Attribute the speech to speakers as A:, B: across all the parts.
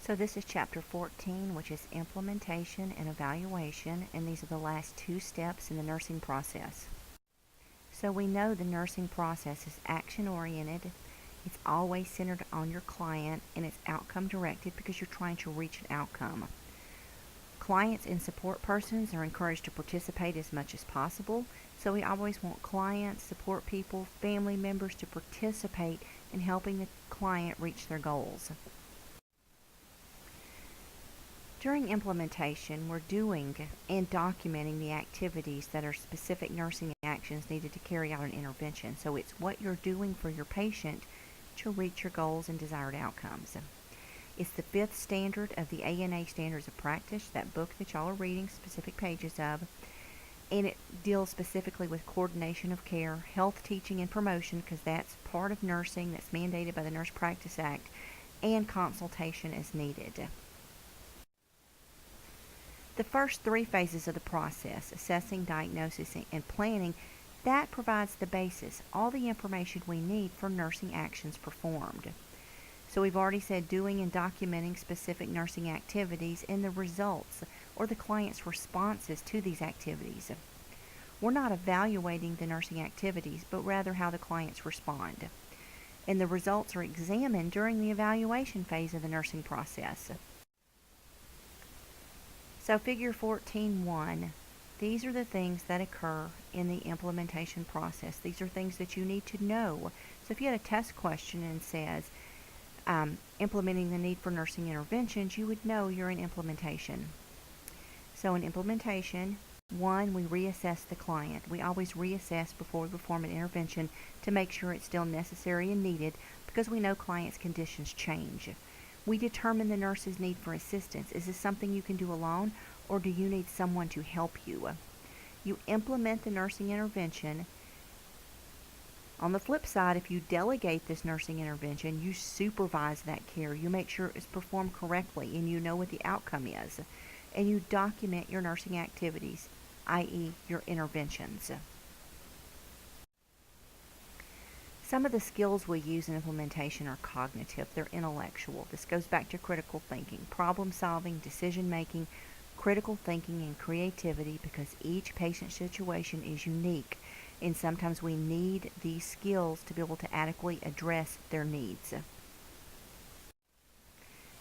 A: So this is chapter 14, which is implementation and evaluation, and these are the last two steps in the nursing process. So we know the nursing process is action-oriented, it's always centered on your client, and it's outcome-directed because you're trying to reach an outcome. Clients and support persons are encouraged to participate as much as possible, so we always want clients, support people, family members to participate in helping the client reach their goals. During implementation, we're doing and documenting the activities that are specific nursing actions needed to carry out an intervention. So it's what you're doing for your patient to reach your goals and desired outcomes. It's the 5th standard of the ANA Standards of Practice, that book that y'all are reading specific pages of, and it deals specifically with coordination of care, health teaching and promotion, because that's part of nursing that's mandated by the Nurse Practice Act, and consultation as needed. The first 3 phases of the process, assessing, diagnosis, and planning, that provides the basis, all the information we need for nursing actions performed. So we've already said doing and documenting specific nursing activities and the results or the client's responses to these activities. We're not evaluating the nursing activities, but rather how the clients respond. And the results are examined during the evaluation phase of the nursing process. So figure 14.1, these are the things that occur in the implementation process. These are things that you need to know. So if you had a test question and says, implementing the need for nursing interventions, you would know you're in implementation. So in implementation, 1, we reassess the client. We always reassess before we perform an intervention to make sure it's still necessary and needed, because we know clients' conditions change. We determine the nurse's need for assistance. Is this something you can do alone, or do you need someone to help you? You implement the nursing intervention. On the flip side, if you delegate this nursing intervention, you supervise that care. You make sure it's performed correctly and you know what the outcome is. And you document your nursing activities, i.e. your interventions. Some of the skills we use in implementation are cognitive. They're intellectual. This goes back to critical thinking, problem solving, decision making, critical thinking, and creativity, because each patient situation is unique. And sometimes we need these skills to be able to adequately address their needs.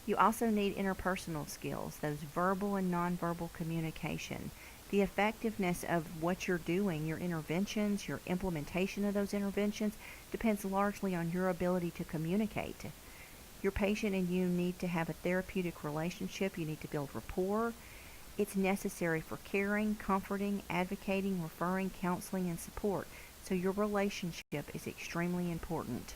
A: You also need interpersonal skills, those verbal and nonverbal communication. The effectiveness of what you're doing, your interventions, your implementation of those interventions, depends largely on your ability to communicate. Your patient and you need to have a therapeutic relationship. You need to build rapport. It's necessary for caring, comforting, advocating, referring, counseling, and support. So your relationship is extremely important.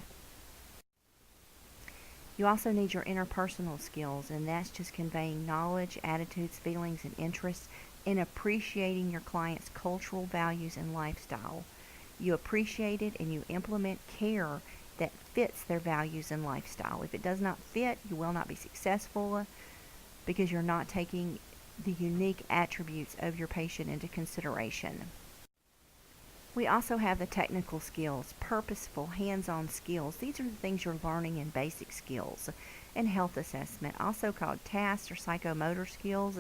A: You also need your interpersonal skills, and that's just conveying knowledge, attitudes, feelings, and interests, and appreciating your client's cultural values and lifestyle. You appreciate it and you implement care that fits their values and lifestyle. If it does not fit, you will not be successful because you're not taking the unique attributes of your patient into consideration. We also have the technical skills, purposeful, hands-on skills. These are the things you're learning in basic skills and health assessment, also called tasks or psychomotor skills,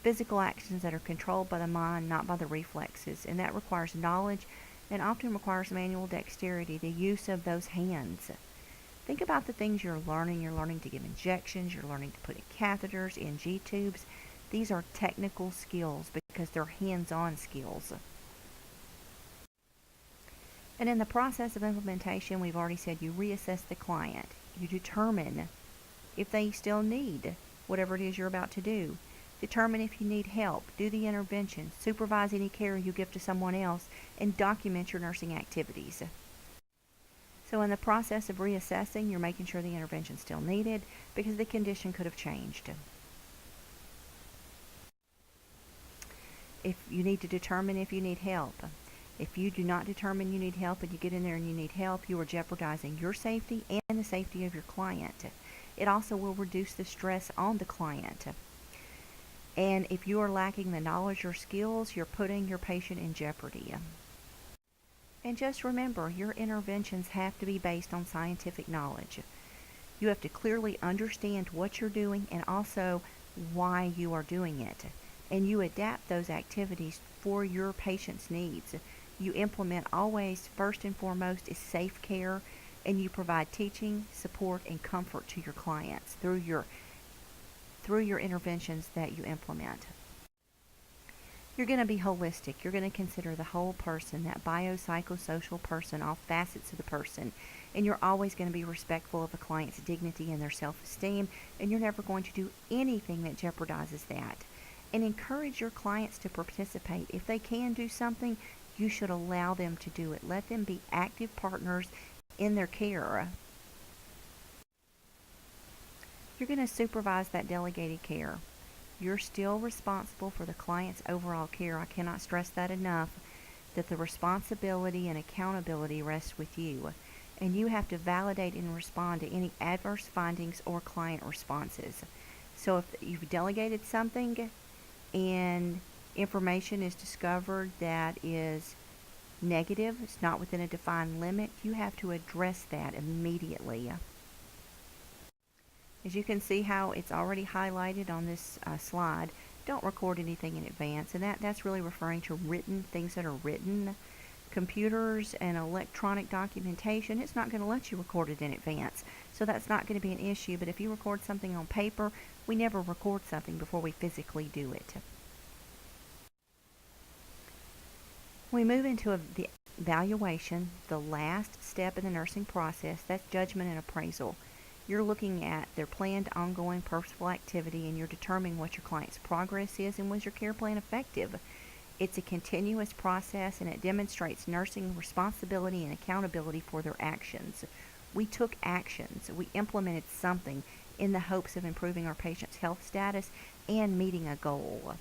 A: physical actions that are controlled by the mind, not by the reflexes, and that requires knowledge and often requires manual dexterity, the use of those hands. Think about the things you're learning. You're learning to give injections, you're learning to put in catheters, in G-tubes. These are technical skills because they're hands-on skills. And in the process of implementation, we've already said you reassess the client. You determine if they still need whatever it is you're about to do. Determine if you need help. Do the intervention. Supervise any care you give to someone else. And document your nursing activities. So in the process of reassessing, you're making sure the intervention is still needed because the condition could have changed. If you need to determine if you need help. If you do not determine you need help and you get in there and you need help, you are jeopardizing your safety and the safety of your client. It also will reduce the stress on the client. And if you are lacking the knowledge or skills, you're putting your patient in jeopardy. And just remember, your interventions have to be based on scientific knowledge. You have to clearly understand what you're doing and also why you are doing it. And you adapt those activities for your patient's needs. You implement always, first and foremost, is safe care, and you provide teaching, support, and comfort to your clients through your interventions that you implement. You're going to be holistic. You're going to consider the whole person, that biopsychosocial person, all facets of the person. And you're always going to be respectful of a client's dignity and their self-esteem, and you're never going to do anything that jeopardizes that. And encourage your clients to participate. If they can do something, you should allow them to do it. Let them be active partners in their care. You're going to supervise that delegated care. You're still responsible for the client's overall care. I cannot stress that enough, that the responsibility and accountability rests with you. And you have to validate and respond to any adverse findings or client responses. So if you've delegated something and information is discovered that is negative, it's not within a defined limit, you have to address that immediately. As you can see how it's already highlighted on this slide, don't record anything in advance, and that's really referring to written things that are written. Computers and electronic documentation, it's not going to let you record it in advance, so that's not going to be an issue. But if you record something on paper, we never record something before we physically do it. We move into the evaluation, the last step in the nursing process. That's judgment and appraisal. You're looking at their planned, ongoing, purposeful activity, and you're determining what your client's progress is and was your care plan effective. It's a continuous process, and it demonstrates nursing responsibility and accountability for their actions. We took actions. We implemented something in the hopes of improving our patient's health status and meeting a goal.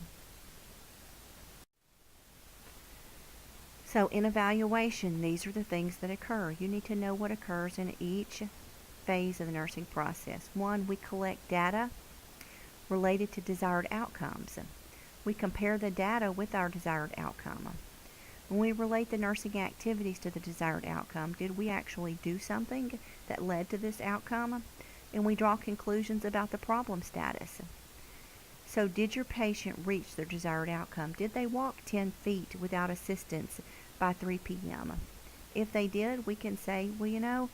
A: So in evaluation, these are the things that occur. You need to know what occurs in each phase of the nursing process. 1, we collect data related to desired outcomes. We compare the data with our desired outcome. When we relate the nursing activities to the desired outcome, did we actually do something that led to this outcome? And we draw conclusions about the problem status. So did your patient reach their desired outcome? Did they walk 10 feet without assistance by 3 p.m.? If they did, we can say, well,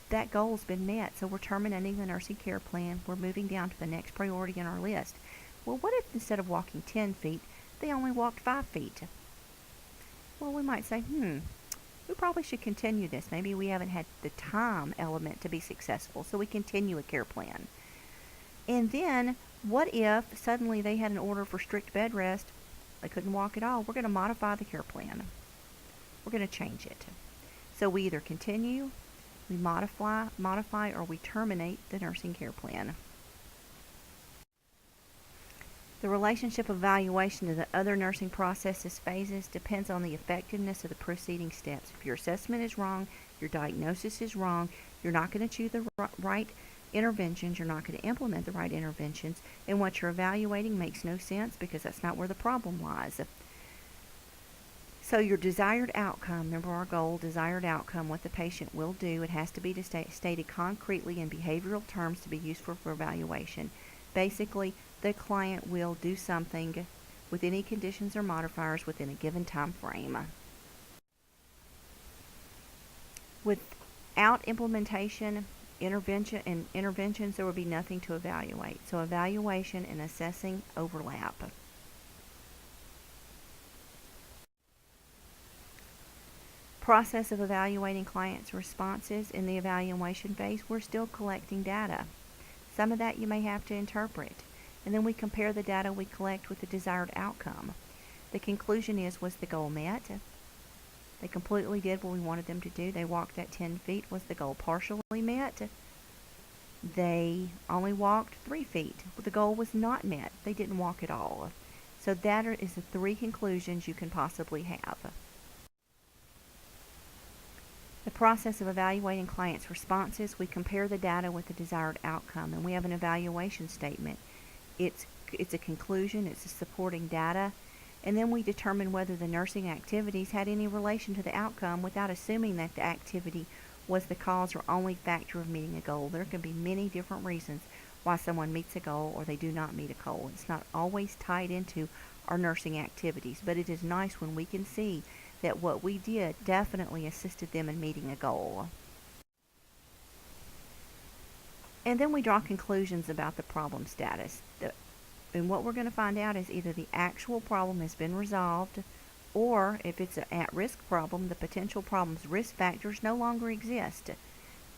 A: that goal's been met, so we're terminating the nursing care plan. We're moving down to the next priority on our list. Well, what if instead of walking 10 feet, they only walked 5 feet? Well, we might say, we probably should continue this. Maybe we haven't had the time element to be successful, so we continue a care plan. And then, what if suddenly they had an order for strict bed rest, they couldn't walk at all? We're going to modify the care plan. We're going to change it. So we either continue, we modify, or we terminate the nursing care plan. The relationship of evaluation to the other nursing processes phases depends on the effectiveness of the preceding steps. If your assessment is wrong, your diagnosis is wrong, you're not going to choose the right interventions, you're not going to implement the right interventions, and what you're evaluating makes no sense because that's not where the problem lies. So your desired outcome, remember our goal, desired outcome, what the patient will do, it has to be stated concretely in behavioral terms to be useful for evaluation. Basically, the client will do something with any conditions or modifiers within a given time frame. Without implementation, interventions, there will be nothing to evaluate. So evaluation and assessing overlap. Process of evaluating clients' responses. In the evaluation phase, we're still collecting data. Some of that you may have to interpret. And then we compare the data we collect with the desired outcome. The conclusion is, was the goal met? They completely did what we wanted them to do. They walked that 10 feet. Was the goal partially met? They only walked 3 feet. The goal was not met. They didn't walk at all. So that is the 3 conclusions you can possibly have. The process of evaluating clients' responses, we compare the data with the desired outcome, and we have an evaluation statement. It's a conclusion, it's a supporting data, and then we determine whether the nursing activities had any relation to the outcome without assuming that the activity was the cause or only factor of meeting a goal. There can be many different reasons why someone meets a goal or they do not meet a goal. It's not always tied into our nursing activities, but it is nice when we can see that what we did definitely assisted them in meeting a goal. And then we draw conclusions about the problem status. And what we're going to find out is either the actual problem has been resolved, or if it's an at-risk problem, the potential problem's risk factors no longer exist.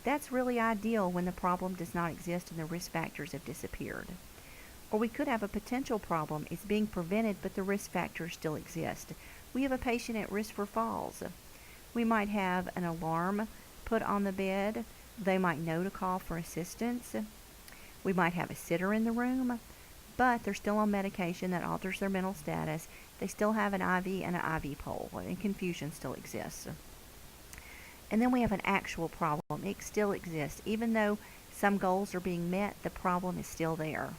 A: That's really ideal when the problem does not exist and the risk factors have disappeared. Or we could have a potential problem. It's being prevented, but the risk factors still exist. We have a patient at risk for falls. We might have an alarm put on the bed. They might know to call for assistance. We might have a sitter in the room, but they're still on medication that alters their mental status. They still have an IV and an IV pole, and confusion still exists. And then we have an actual problem. It still exists. Even though some goals are being met, the problem is still there.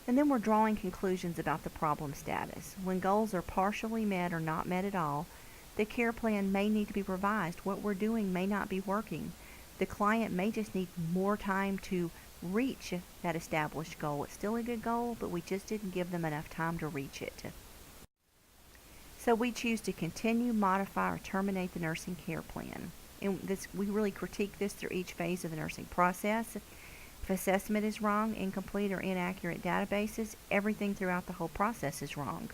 A: And then we're drawing conclusions about the problem status. When goals are partially met or not met at all, the care plan may need to be revised. What we're doing may not be working. The client may just need more time to reach that established goal. It's still a good goal, but we just didn't give them enough time to reach it. So we choose to continue, modify, or terminate the nursing care plan. And we really critique this through each phase of the nursing process. If assessment is wrong, incomplete, or inaccurate databases, everything throughout the whole process is wrong.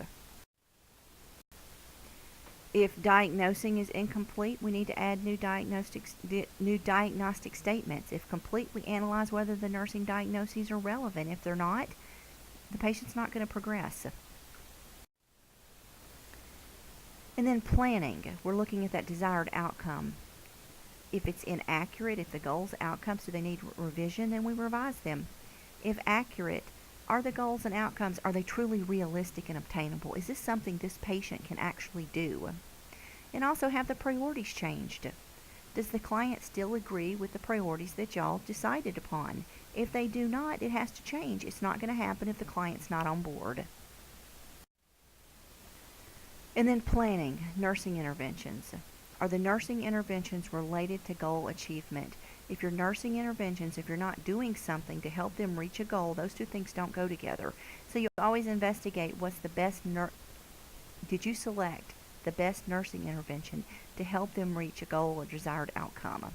A: If diagnosing is incomplete, we need to add new diagnostic statements. If complete, we analyze whether the nursing diagnoses are relevant. If they're not, the patient's not going to progress. And then planning. We're looking at that desired outcome. If it's inaccurate, if the goals, outcomes, do they need revision, then we revise them. If accurate, are the goals and outcomes, are they truly realistic and obtainable? Is this something this patient can actually do? And also, have the priorities changed? Does the client still agree with the priorities that y'all decided upon? If they do not, it has to change. It's not going to happen if the client's not on board. And then planning, nursing interventions. Are the nursing interventions related to goal achievement? If your nursing interventions, if you're not doing something to help them reach a goal, those two things don't go together. So you always investigate what's the best did you select the best nursing intervention to help them reach a goal or desired outcome?